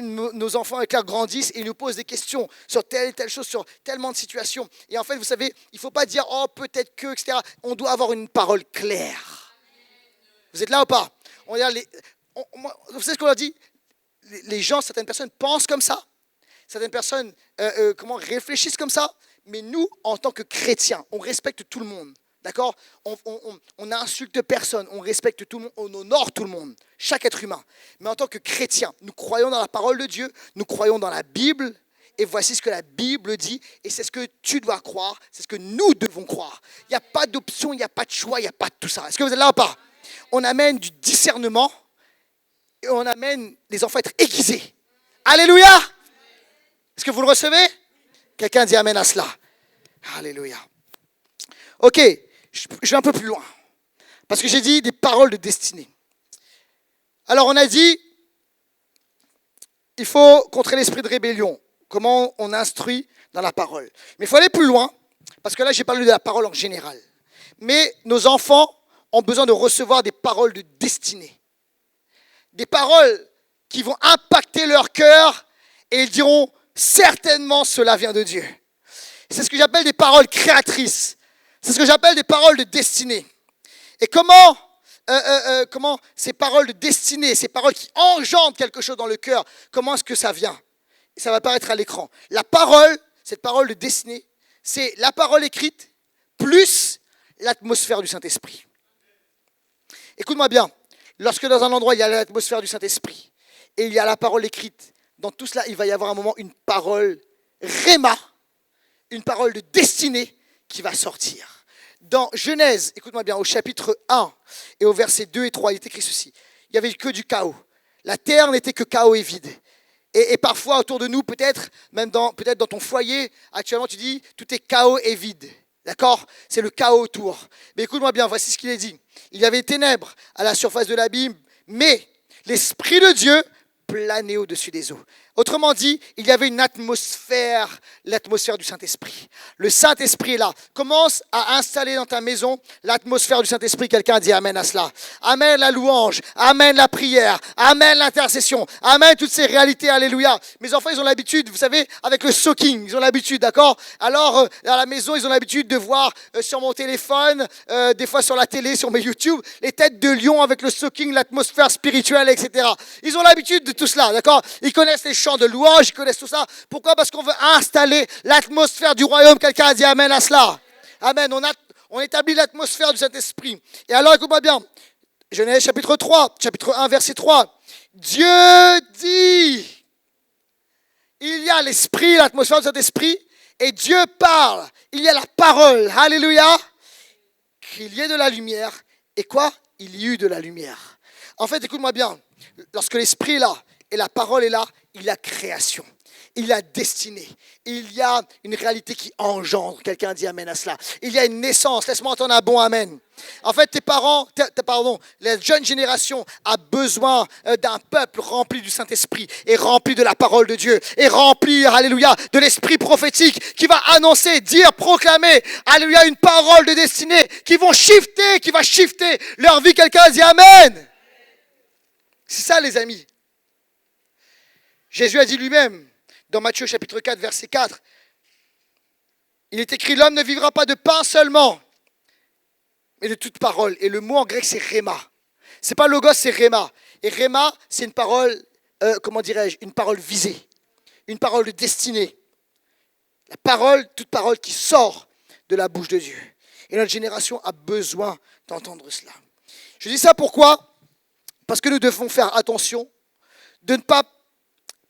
nos enfants avec leur grandissent et ils nous posent des questions sur telle et telle chose, sur tellement de situations. Et en fait, vous savez, il ne faut pas dire « oh, peut-être que », etc. On doit avoir une parole claire. Vous êtes là ou pas? Vous savez ce qu'on leur dit? Les gens, certaines personnes pensent comme ça, certaines personnes réfléchissent comme ça, mais nous, en tant que chrétiens, on respecte tout le monde. D'accord? On n'insulte personne, on respecte tout le monde, on honore tout le monde, chaque être humain. Mais en tant que chrétiens, nous croyons dans la parole de Dieu, nous croyons dans la Bible, et voici ce que la Bible dit, et c'est ce que tu dois croire, c'est ce que nous devons croire. Il n'y a pas d'option, il n'y a pas de choix, il n'y a pas de tout ça. Est-ce que vous êtes là ou pas? On amène du discernement, et on amène les enfants à être aiguisés. Alléluia! Est-ce que vous le recevez? Quelqu'un dit amen à cela. Alléluia. Ok, je vais un peu plus loin. Parce que j'ai dit des paroles de destinée. Alors on a dit, il faut contrer l'esprit de rébellion. Comment on instruit dans la parole. Mais il faut aller plus loin, parce que là j'ai parlé de la parole en général. Mais nos enfants ont besoin de recevoir des paroles de destinée. Des paroles qui vont impacter leur cœur et ils diront certainement cela vient de Dieu. C'est ce que j'appelle des paroles créatrices. C'est ce que j'appelle des paroles de destinée. Et comment ces paroles de destinée, ces paroles qui engendrent quelque chose dans le cœur, comment est-ce que ça vient? Et ça va apparaître à l'écran. La parole, cette parole de destinée, c'est la parole écrite plus l'atmosphère du Saint-Esprit. Écoute-moi bien. Lorsque dans un endroit, il y a l'atmosphère du Saint-Esprit et il y a la parole écrite, dans tout cela, il va y avoir un moment, une parole réma, une parole de destinée qui va sortir. Dans Genèse, écoute-moi bien, au chapitre 1 et au verset 2 et 3, il est écrit ceci. Il n'y avait que du chaos. La terre n'était que chaos et vide. Et parfois, autour de nous, peut-être dans ton foyer, actuellement, tu dis, tout est chaos et vide. D'accord? C'est le chaos autour. Mais écoute-moi bien, voici ce qu'il est dit. Il y avait ténèbres à la surface de l'abîme, mais l'Esprit de Dieu planait au-dessus des eaux. Autrement dit, il y avait une atmosphère, l'atmosphère du Saint-Esprit. Le Saint-Esprit est là. Commence à installer dans ta maison l'atmosphère du Saint-Esprit. Quelqu'un dit amen à cela. Amen la louange, amen la prière, amen l'intercession, amen toutes ces réalités, alléluia. Mes enfants, ils ont l'habitude, vous savez, avec le soaking, ils ont l'habitude, d'accord? Alors, à la maison, ils ont l'habitude de voir sur mon téléphone, des fois sur la télé, sur mes YouTube, les têtes de lion avec le soaking, l'atmosphère spirituelle, etc. Ils ont l'habitude de tout cela, d'accord? Ils connaissent les chants de louange, ils connaissent tout ça. Pourquoi? Parce qu'on veut installer l'atmosphère du royaume. Quelqu'un a dit amen à cela. Amen. On établit l'atmosphère du Saint-Esprit. Et alors, écoute-moi bien. Genèse chapitre 3, chapitre 1, verset 3. Dieu dit, il y a l'Esprit, l'atmosphère du Saint-Esprit, et Dieu parle. Il y a la parole. Alléluia. Qu'il y ait de la lumière. Et quoi? Il y eut de la lumière. En fait, écoute-moi bien. Lorsque l'Esprit est là, et la parole est là, il y a création, il y a destinée, il y a une réalité qui engendre. Quelqu'un dit amen à cela. Il y a une naissance. Laisse-moi entendre un bon amen. En fait, la jeune génération a besoin d'un peuple rempli du Saint-Esprit et rempli de la parole de Dieu et rempli, alléluia, de l'esprit prophétique qui va annoncer, dire, proclamer, alléluia, une parole de destinée qui va shifter leur vie. Quelqu'un dit amen. C'est ça, les amis. Jésus a dit lui-même, dans Matthieu chapitre 4, verset 4, il est écrit, l'homme ne vivra pas de pain seulement, mais de toute parole. Et le mot en grec, c'est rhéma. C'est pas logos, c'est rhéma. Et rhéma, c'est une parole, une parole visée, une parole de destinée. La parole, toute parole qui sort de la bouche de Dieu. Et notre génération a besoin d'entendre cela. Je dis ça pourquoi? Parce que nous devons faire attention de ne pas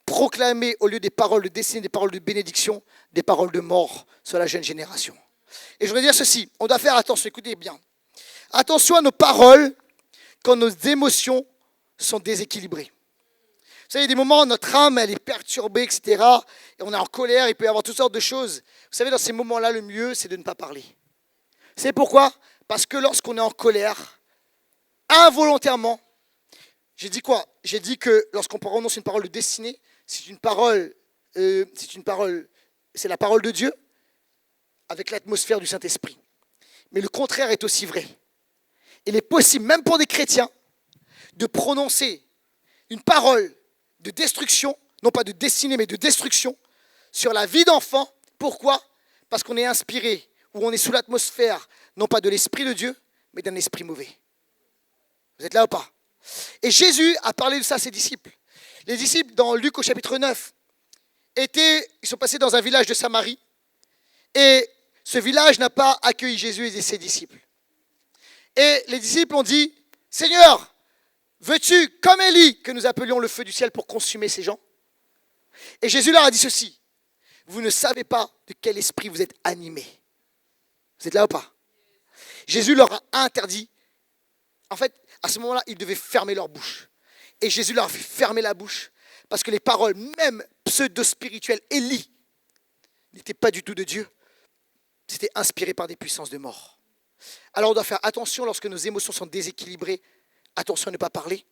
proclamer au lieu des paroles de destinée, des paroles de bénédiction, des paroles de mort sur la jeune génération. Et je voudrais dire ceci, on doit faire attention, écoutez bien. Attention à nos paroles quand nos émotions sont déséquilibrées. Vous savez, il y a des moments où notre âme, elle est perturbée, etc. Et on est en colère, il peut y avoir toutes sortes de choses. Vous savez, dans ces moments-là, le mieux, c'est de ne pas parler. Vous savez pourquoi? Parce que lorsqu'on est en colère, involontairement, j'ai dit quoi? J'ai dit que lorsqu'on prononce une parole de destinée, c'est la parole de Dieu avec l'atmosphère du Saint-Esprit. Mais le contraire est aussi vrai. Il est possible, même pour des chrétiens, de prononcer une parole de destruction, non pas de destinée, mais de destruction, sur la vie d'enfant. Pourquoi ? Parce qu'on est inspiré, ou on est sous l'atmosphère, non pas de l'Esprit de Dieu, mais d'un esprit mauvais. Vous êtes là ou pas ? Et Jésus a parlé de ça à ses disciples. Les disciples, dans Luc au chapitre 9, ils sont passés dans un village de Samarie, et ce village n'a pas accueilli Jésus et ses disciples. Et les disciples ont dit, « Seigneur, veux-tu, comme Élie, que nous appelions le feu du ciel pour consumer ces gens ?» Et Jésus leur a dit ceci, « Vous ne savez pas de quel esprit vous êtes animés. » Vous êtes là ou pas ? Jésus leur a interdit. En fait, à ce moment-là, ils devaient fermer leur bouche. Et Jésus leur a fait fermer la bouche parce que les paroles, même pseudo-spirituelles, Élie, n'étaient pas du tout de Dieu. C'était inspiré par des puissances de mort. Alors on doit faire attention lorsque nos émotions sont déséquilibrées. Attention à ne pas parler.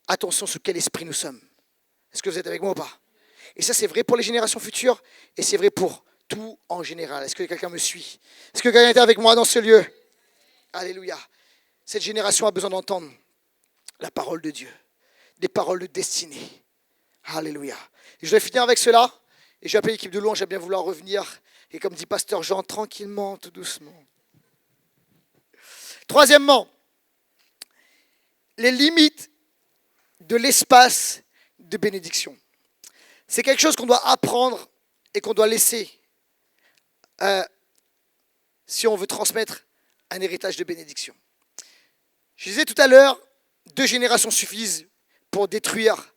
Attention sous quel esprit nous sommes. Est-ce que vous êtes avec moi ou pas ? Et ça, c'est vrai pour les générations futures et c'est vrai pour tout en général. Est-ce que quelqu'un me suit ? Est-ce que quelqu'un est avec moi dans ce lieu ? Alléluia. Cette génération a besoin d'entendre la parole de Dieu, des paroles de destinée. Alléluia. Et je vais finir avec cela. Et je vais appeler l'équipe de louange à bien vouloir revenir. Et comme dit Pasteur Jean, tranquillement, tout doucement. Troisièmement, les limites de l'espace de bénédiction. C'est quelque chose qu'on doit apprendre et qu'on doit laisser si on veut transmettre un héritage de bénédiction. Je disais tout à l'heure, 2 générations suffisent pour détruire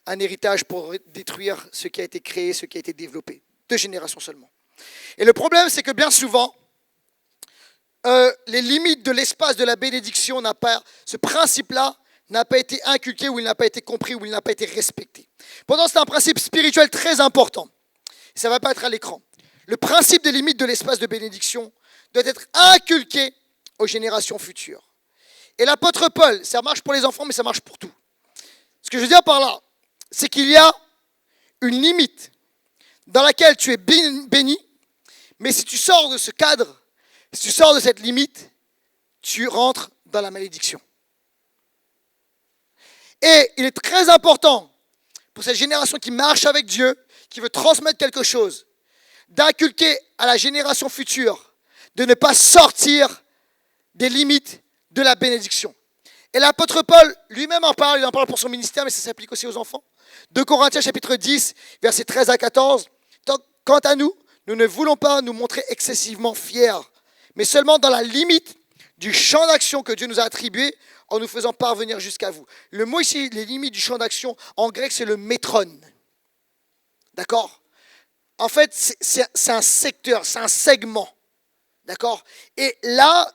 un héritage, pour détruire ce qui a été créé, ce qui a été développé. 2 générations seulement. Et le problème, c'est que bien souvent, les limites de l'espace de la bénédiction ce principe-là n'a pas été inculqué, ou il n'a pas été compris, ou il n'a pas été respecté. Pourtant, c'est un principe spirituel très important. Ça ne va pas être à l'écran. Le principe des limites de l'espace de bénédiction doit être inculqué aux générations futures. Et l'apôtre Paul, ça marche pour les enfants, mais ça marche pour tout. Ce que je veux dire par là, c'est qu'il y a une limite dans laquelle tu es béni, mais si tu sors de ce cadre, si tu sors de cette limite, tu rentres dans la malédiction. Et il est très important pour cette génération qui marche avec Dieu, qui veut transmettre quelque chose, d'inculquer à la génération future de ne pas sortir des limites de la bénédiction. Et l'apôtre Paul lui-même en parle, il en parle pour son ministère, mais ça s'applique aussi aux enfants. 2 Corinthiens chapitre 10, versets 13 à 14. Quant à nous, nous ne voulons pas nous montrer excessivement fiers, mais seulement dans la limite du champ d'action que Dieu nous a attribué en nous faisant parvenir jusqu'à vous. Le mot ici, les limites du champ d'action, en grec, c'est le métron. D'accord ? En fait, c'est un secteur, c'est un segment. D'accord ? Et là,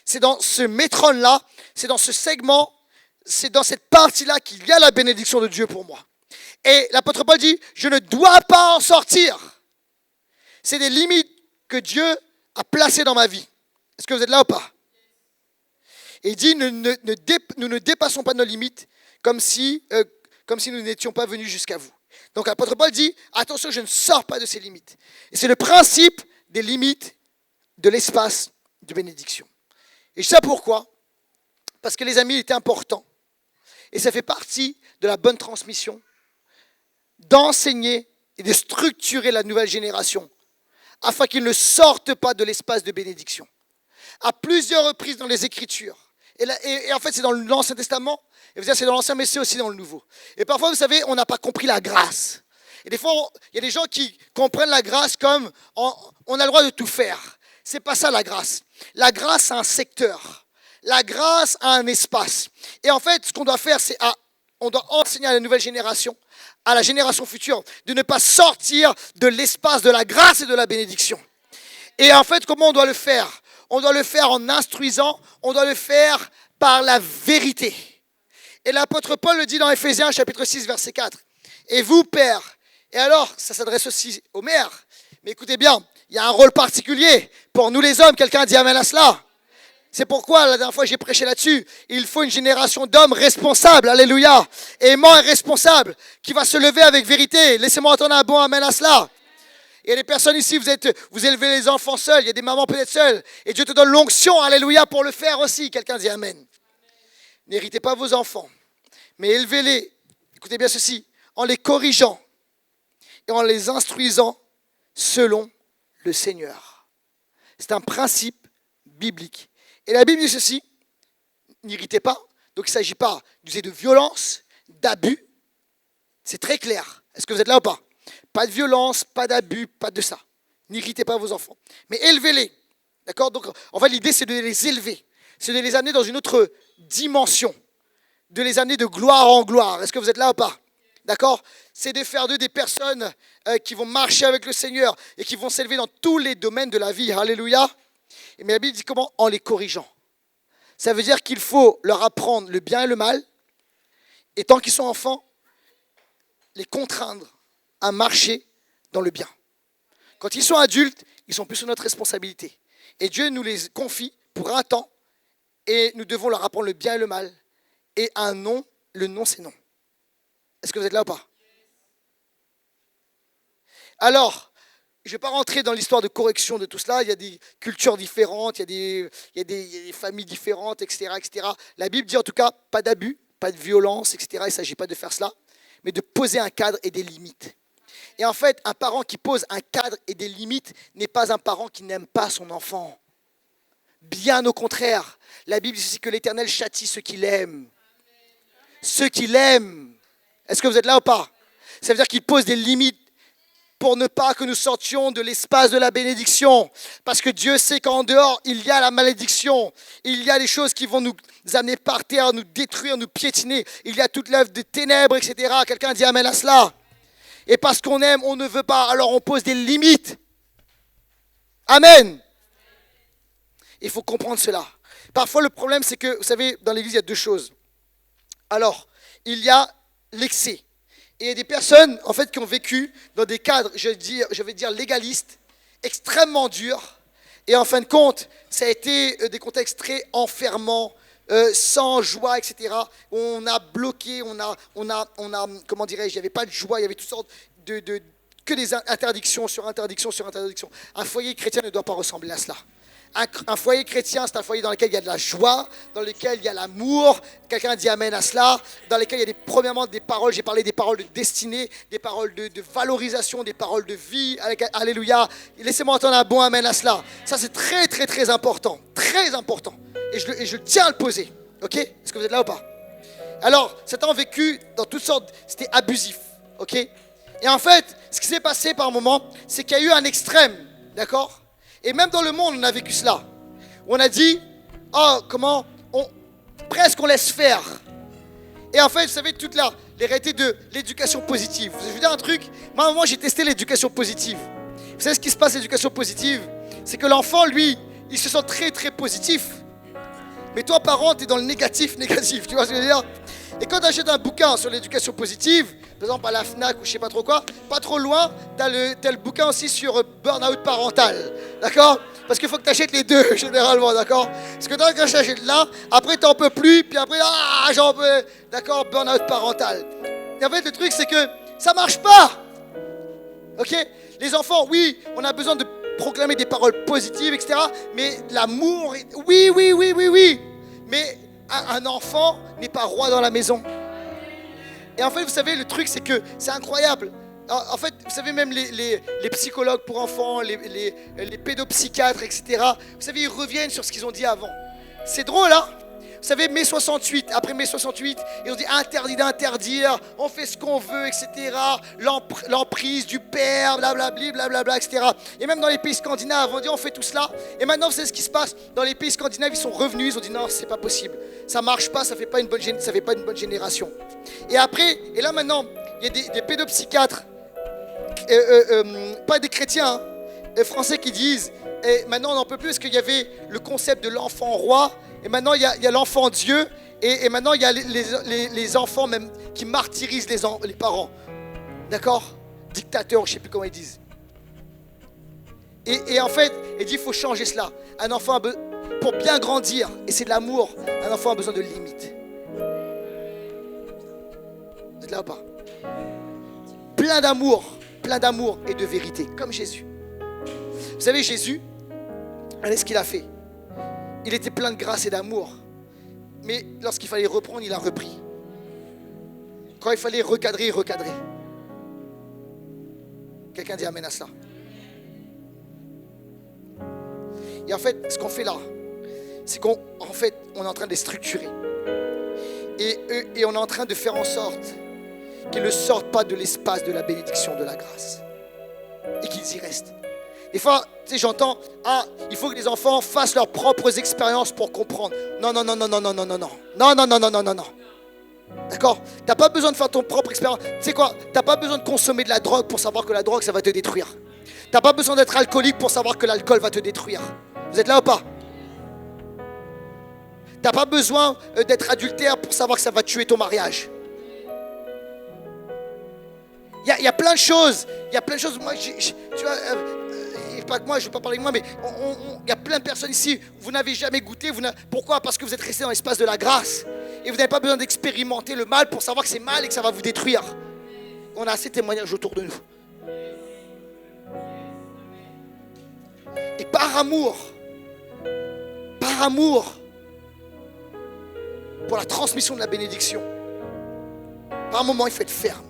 c'est dans ce métron-là, c'est dans ce segment, c'est dans cette partie-là qu'il y a la bénédiction de Dieu pour moi. Et l'apôtre Paul dit, je ne dois pas en sortir. C'est des limites que Dieu a placées dans ma vie. Est-ce que vous êtes là ou pas ? Et il dit, nous ne dépassons pas nos limites comme si nous n'étions pas venus jusqu'à vous. Donc l'apôtre Paul dit, attention, je ne sors pas de ces limites. Et c'est le principe des limites de l'espace de bénédiction. Et je sais pourquoi. Parce que les amis, il était important. Et ça fait partie de la bonne transmission d'enseigner et de structurer la nouvelle génération afin qu'ils ne sortent pas de l'espace de bénédiction. À plusieurs reprises dans les Écritures. Et en fait, c'est dans l'Ancien Testament. Et vous savez, c'est dans l'Ancien, mais c'est aussi dans le Nouveau. Et parfois, vous savez, on n'a pas compris la grâce. Et des fois, il y a des gens qui comprennent la grâce comme on a le droit de tout faire. C'est pas ça la grâce. La grâce a un secteur. La grâce a un espace. Et en fait, ce qu'on doit faire, c'est on doit enseigner à la nouvelle génération, à la génération future, de ne pas sortir de l'espace de la grâce et de la bénédiction. Et en fait, comment on doit le faire ? On doit le faire en instruisant, on doit le faire par la vérité. Et l'apôtre Paul le dit dans Éphésiens chapitre 6, verset 4. Et vous, pères, et alors, ça s'adresse aussi aux mères, mais écoutez bien, il y a un rôle particulier pour nous les hommes. Quelqu'un dit amen à cela. C'est pourquoi, la dernière fois, j'ai prêché là-dessus. Il faut une génération d'hommes responsables, alléluia, aimants et responsables, qui va se lever avec vérité. Laissez-moi entendre un bon amen à cela. Il y a des personnes ici, vous élevez les enfants seuls. Il y a des mamans peut-être seules. Et Dieu te donne l'onction, alléluia, pour le faire aussi. Quelqu'un dit Amen. N'héritez pas vos enfants, mais élevez-les, écoutez bien ceci, en les corrigeant et en les instruisant selon le Seigneur. C'est un principe biblique. Et la Bible dit ceci, n'irritez pas. Donc il ne s'agit pas d'user de violence, d'abus. C'est très clair. Est-ce que vous êtes là ou pas? Pas de violence, pas d'abus, pas de ça. N'irritez pas vos enfants. Mais élevez-les. D'accord? Donc en fait l'idée c'est de les élever. C'est de les amener dans une autre dimension. De les amener de gloire en gloire. Est-ce que vous êtes là ou pas? D'accord? C'est de faire d'eux des personnes qui vont marcher avec le Seigneur et qui vont s'élever dans tous les domaines de la vie. Alléluia. Mais la Bible dit comment? En les corrigeant. Ça veut dire qu'il faut leur apprendre le bien et le mal. Et tant qu'ils sont enfants, les contraindre à marcher dans le bien. Quand ils sont adultes, ils sont plus sous notre responsabilité. Et Dieu nous les confie pour un temps. Et nous devons leur apprendre le bien et le mal. Et un non, le non c'est non. Est-ce que vous êtes là ou pas? Alors, je ne vais pas rentrer dans l'histoire de correction de tout cela. Il y a des cultures différentes, il y a des familles différentes, etc., etc. La Bible dit en tout cas, pas d'abus, pas de violence, etc. Il ne s'agit pas de faire cela, mais de poser un cadre et des limites. Et en fait, un parent qui pose un cadre et des limites n'est pas un parent qui n'aime pas son enfant. Bien au contraire, la Bible dit aussi que l'Éternel châtie ceux qui l'aiment. Ceux qui l'aiment. Est-ce que vous êtes là ou pas? Ça veut dire qu'il pose des limites pour ne pas que nous sortions de l'espace de la bénédiction. Parce que Dieu sait qu'en dehors, il y a la malédiction. Il y a des choses qui vont nous amener par terre, nous détruire, nous piétiner. Il y a toute l'œuvre des ténèbres, etc. Quelqu'un dit amen à cela. Et parce qu'on aime, on ne veut pas. Alors on pose des limites. Amen. Il faut comprendre cela. Parfois, le problème, c'est que, vous savez, dans l'église, il y a deux choses. Alors, il y a l'excès. Et il y a des personnes, en fait, qui ont vécu dans des cadres, je vais dire légalistes, extrêmement durs. Et en fin de compte, ça a été des contextes très enfermants, sans joie, etc. On a bloqué, on a comment dirais-je, il n'y avait pas de joie, il y avait toutes sortes que des interdictions sur interdictions sur interdictions. Un foyer chrétien ne doit pas ressembler à cela. Un foyer chrétien, c'est un foyer dans lequel il y a de la joie, dans lequel il y a l'amour. Quelqu'un dit amen à cela. Dans lequel il y a premièrement des paroles. J'ai parlé des paroles de destinée, des paroles de valorisation, des paroles de vie. Alléluia. Laissez-moi entendre un bon amen à cela. Ça, c'est très, très, très important. Très important. Et je tiens à le poser. Ok? Est-ce que vous êtes là ou pas? Alors, certains ont vécu dans toutes sortes. C'était abusif. Ok? Et en fait, ce qui s'est passé par moment, c'est qu'il y a eu un extrême. D'accord? Et même dans le monde, on a vécu cela. On a dit, oh, comment, presque on laisse faire. Et en fait, vous savez, toute les réalités de l'éducation positive. Je vais vous dire un truc, moi j'ai testé l'éducation positive. Vous savez ce qui se passe, l'éducation positive? C'est que l'enfant, lui, il se sent très très positif. Mais toi, parent, tu es dans le négatif. Tu vois ce que je veux dire? Et quand tu achètes un bouquin sur l'éducation positive, par exemple à la FNAC ou je sais pas trop quoi, pas trop loin, tu as le bouquin aussi sur burn-out parental. D'accord? Parce qu'il faut que tu achètes les deux, généralement, d'accord? Parce que quand tu achètes là, après tu n'en peux plus, puis après, j'en peux. D'accord? Burn-out parental. Et en fait, le truc, c'est que ça marche pas. Ok? Les enfants, oui, on a besoin de proclamer des paroles positives, etc. Mais l'amour, oui. Mais un enfant n'est pas roi dans la maison. Et en fait, vous savez, le truc, c'est que c'est incroyable. En fait, vous savez, même les psychologues pour enfants, les pédopsychiatres, etc., vous savez, ils reviennent sur ce qu'ils ont dit avant. C'est drôle, hein? Vous savez, mai 68, après mai 68, ils ont dit interdit d'interdire, on fait ce qu'on veut, etc. L'emprise du père, blablabla, etc. Et même dans les pays scandinaves, on dit on fait tout cela. Et maintenant, vous savez ce qui se passe? Dans les pays scandinaves, ils sont revenus, ils ont dit non, c'est pas possible. Ça marche pas, ça fait pas une bonne génération. Et après, et là maintenant, il y a des pédopsychiatres, pas des chrétiens, français qui disent, et maintenant on n'en peut plus parce qu'il y avait le concept de l'enfant roi. Et maintenant, il y a l'enfant Dieu. Et maintenant, il y a les enfants même qui martyrisent les parents. D'accord? Dictateurs, je ne sais plus comment ils disent. Et en fait, il dit qu'il faut changer cela. Un enfant, pour bien grandir, et c'est de l'amour, un enfant a besoin de limites. Vous êtes là ou pas? Plein d'amour, plein d'amour et de vérité, comme Jésus. Vous savez, Jésus, regardez ce qu'il a fait. Il était plein de grâce et d'amour. Mais lorsqu'il fallait reprendre, il a repris. Quand il fallait recadrer, il recadrait. Quelqu'un dit amen à cela. Et en fait, ce qu'on fait là, c'est qu'on est en train de les structurer. Et on est en train de faire en sorte qu'ils ne sortent pas de l'espace de la bénédiction, de la grâce. Et qu'ils y restent. Des fois, tu sais, j'entends, il faut que les enfants fassent leurs propres expériences pour comprendre. Non. Non. D'accord? Tu n'as pas besoin de faire ton propre expérience. Tu sais quoi? Tu n'as pas besoin de consommer de la drogue pour savoir que la drogue, ça va te détruire. Tu n'as pas besoin d'être alcoolique pour savoir que l'alcool va te détruire. Vous êtes là ou pas? Tu n'as pas besoin d'être adultère pour savoir que ça va tuer ton mariage. Il y a plein de choses. Moi, tu vois, pas que moi, je ne vais pas parler de moi, mais il y a plein de personnes ici. Vous n'avez jamais goûté. Pourquoi? Parce que vous êtes resté dans l'espace de la grâce. Et vous n'avez pas besoin d'expérimenter le mal pour savoir que c'est mal et que ça va vous détruire. On a assez de témoignages autour de nous. Et par amour, pour la transmission de la bénédiction, par un moment, il faut être ferme.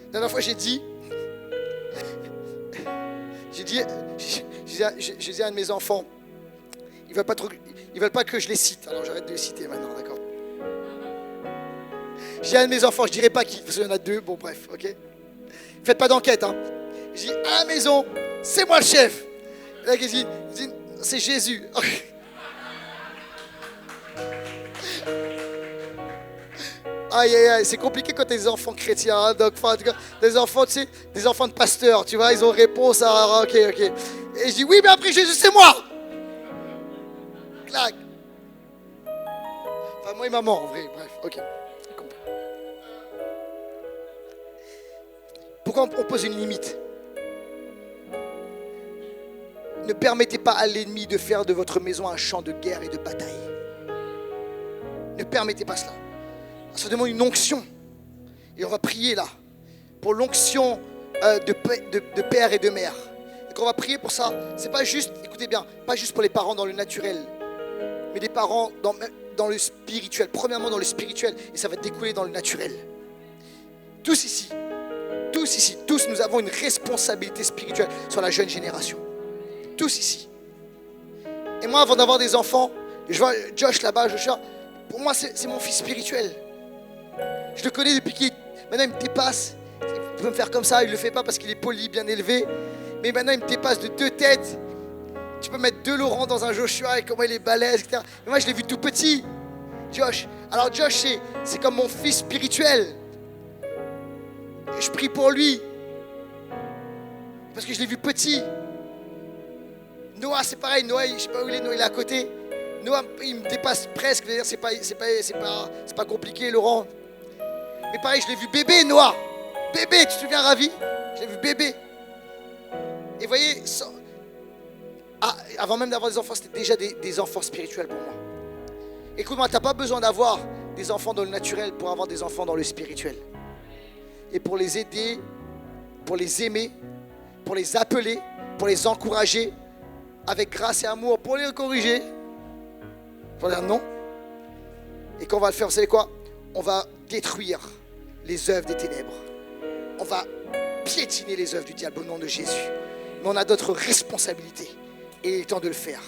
La dernière fois, j'ai dit à un de mes enfants, ils veulent pas que je les cite, alors j'arrête de les citer maintenant, d'accord? J'ai un de mes enfants, je dirais pas qui, parce qu'il y en a deux, bon bref, ok? Faites pas d'enquête, hein. J'ai dit, à la maison, c'est moi le chef. Et là, il dit, c'est Jésus. Aïe, c'est compliqué quand t'as des enfants chrétiens, hein, donc, en tout cas, des enfants, tu sais, des enfants de pasteurs, tu vois, ils ont réponse à, ok. Et je dis, oui, mais après Jésus, c'est moi. Clac. Enfin, moi et maman, en vrai, bref, ok. Pourquoi on pose une limite? Ne permettez pas à l'ennemi de faire de votre maison un champ de guerre et de bataille. Ne permettez pas cela. Ça demande une onction. Et on va prier là, pour l'onction de père et de mère. Et quand on va prier pour ça, c'est pas juste, écoutez bien, pas juste pour les parents dans le naturel, mais des parents dans le spirituel. Premièrement dans le spirituel, et ça va découler dans le naturel. Tous ici, nous avons une responsabilité spirituelle sur la jeune génération. Tous ici. Et moi, avant d'avoir des enfants, je vois Josh là-bas, pour moi, c'est mon fils spirituel. Je le connais depuis qu'il... Maintenant, il me dépasse. Il peut me faire comme ça, il ne le fait pas parce qu'il est poli, bien élevé. Mais maintenant, il me dépasse de 2 têtes. Tu peux mettre 2 Laurent dans un Joshua et comment il est balèze, etc. Mais moi, je l'ai vu tout petit, Josh. Alors, Josh, c'est comme mon fils spirituel. Et je prie pour lui. Parce que je l'ai vu petit. Noah, c'est pareil. Noah, je ne sais pas où il est. Noah, il est à côté. Noah, il me dépasse presque. C'est pas compliqué, Laurent. Mais pareil, je l'ai vu bébé, Noah. Bébé, tu te souviens, Ravi? Je l'ai vu bébé. Et vous voyez, avant même d'avoir des enfants, c'était déjà des enfants spirituels pour moi. Écoute-moi, tu n'as pas besoin d'avoir des enfants dans le naturel pour avoir des enfants dans le spirituel. Et pour les aider, pour les aimer, pour les appeler, pour les encourager, avec grâce et amour, pour les corriger. Pour dire non. Et quand on va le faire, vous savez quoi? On va détruire les œuvres des ténèbres. On va piétiner les œuvres du diable au nom de Jésus. Mais on a d'autres responsabilités. Et il est temps de le faire.